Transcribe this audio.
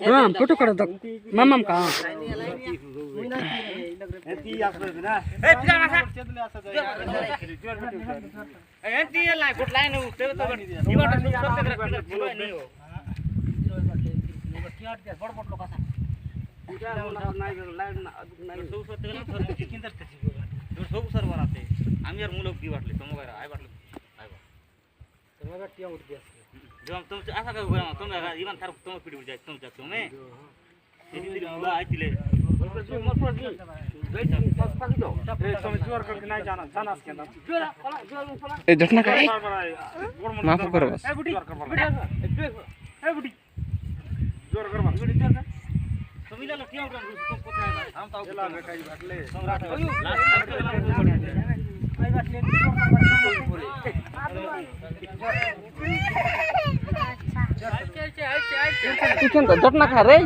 हां फोटो कर दो मामाम का এতি আসবে না এই পিলা মাসা চেতলে আসা যায় এতি লাই গুড লাইন উঠতে তো ইবাটা সব থেকে ছিল নি ও বড় বড় লোক আছে এটা নাই লাইন নাই সব সত্যি গেল ধরে কিনতে সব সর বানাতে আমি আর মুলক দি বাটলে তোমা গায় আই বাটলে আইবা তোমার টিয়া উঠ গেছে जब तुम ऐसा कर गया तुम इवन थार तुम पीट जाए तुम जाते हो मैं तेरी तेरी मुला आई तिले ए झटना का माफ करो बस जोर कर बस तुम इला लटिया उठा तुम कोथा है हम तो एला बेटाई भाटले सम्राट किचन तो झटना खा रे